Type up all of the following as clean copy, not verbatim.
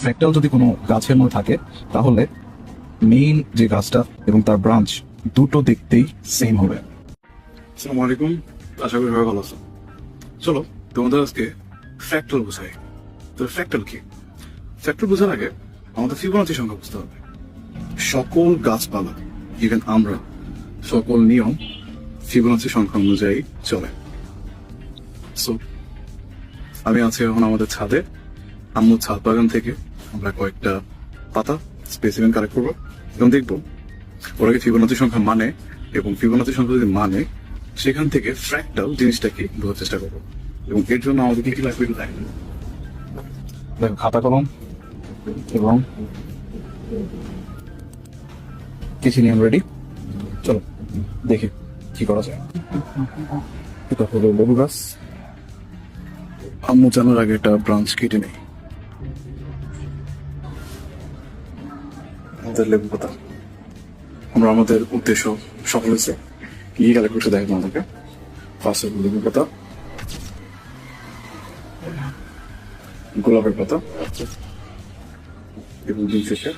Fractal যদি কোনো গাছের মধ্যে থাকে তাহলে মেইন যে গাছটা এবং তার ব্রাঞ্চ দুটো দেখতেই সেম হবে। আসসালামু আলাইকুম, আশা করি সবাই ভালো আছো। চলো তোমাদের আজকে ফ্র্যাক্টাল বোঝাই। তো ফ্র্যাক্টাল কি? ফ্র্যাক্টাল বোঝার আগে আমাদের ফিবোনাচি সংখ্যা বুঝতে হবে। সকল গাছপালা, ইভেন আমরা, সকল নিয়ম ফিবোনাচি সংখ্যা অনুযায়ী চলে। সো আমি আছি এখন আমাদের ছাদে, আম্মুর ছাদ বাগান থেকে আমরা কয়েকটা পাতা স্পেসিমেন কালেক্ট করবো এবং দেখবো ওরা কি ফিবোনাচি সংখ্যা মানে, এবং ফিবোনাচি সংখ্যা যদি মানে সেখান থেকে ফ্র্যাক্টাল জিনিসটা কি বোঝার চেষ্টা করবো। এবং এর জন্য আমাদের কি কি লাগবে একটু দেখেন। দেখো খাতা কলম এবং কিছু নিয়ম রেডি। চলো দেখি কি করা যায়। এটা হলো লেবু গাছ। আম্মু জানার আগে একটা ব্রাঞ্চ কেটে নেই। আমাদের লেবু পাতা, আমরা আমাদের উদ্দেশ্য সফল হয়েছে। কি কালেক্ট করতে দেখবো আমাদেরকে। ফার্স্ট লেবু পাতা, গোলাপের পাতা এবং দিন শেষে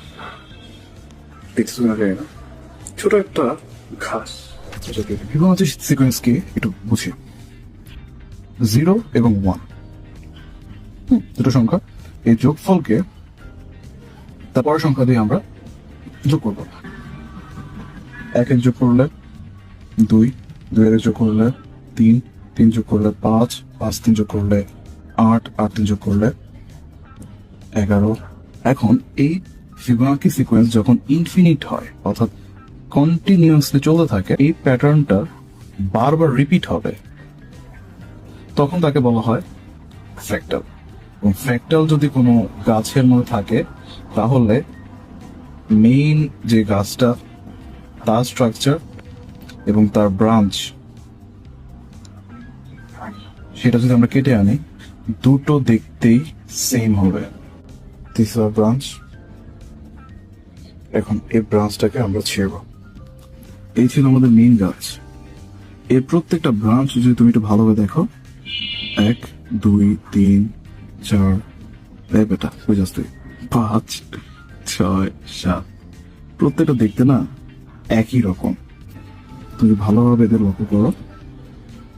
দেখতে না যায় না ছোট একটা ঘাস। ফিবোনাচি সিকোয়েন্স কি একটু বুঝি। 0 এবং 1 দুটো সংখ্যা, এই যোগফলকে তারপরের সংখ্যা দিয়ে আমরা যোগ করব। 1 যোগ করলে 2, 2 যোগ করলে 3, 3 যোগ করলে 5, 5 3 যোগ করলে 8, 8 3 যোগ করলে 11। এখন এই ফিবোনাচি সিকোয়েন্স যখন ইনফিনিট হয়, অর্থাৎ কন্টিনিউয়াসলি চলতে থাকে, এই প্যাটার্নটা বারবার রিপিট হবে, তখন তাকে বলা হয় ফ্র্যাক্টাল। এবং ফ্র্যাক্টাল যদি কোনো গাছের মধ্যে থাকে তাহলে মেইন যে গাছটা, তার স্ট্রাকচার এবং তার ব্রাঞ্চ, সেটা যদি আমরা কেটে আনি দুটো দেখতেই সেম হবে। This is our branch. এখন এই ব্রাঞ্চটাকে আমরা ছেড়ব। এই ছিল আমাদের মেইন গাছ। এর প্রত্যেকটা ব্রাঞ্চ যদি তুমি একটু ভালোভাবে দেখো, 1 2 3 4 বেটা হয়ে যাচ্ছে 5 6 7, প্রত্যেকটা দেখতে না একই রকম। তুমি ভালোভাবে এদের লক্ষ্য করো,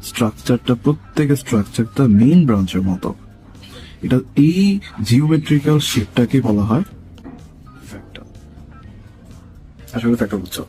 স্ট্রাকচারটা, প্রত্যেকের স্ট্রাকচারটা মেইন ব্রাঞ্চের মতো। এটা এই জিওমেট্রিক্যাল শেপটাকে বলা হয় ফ্র্যাক্টাল। আসলে ফ্র্যাক্টাল বুঝছো?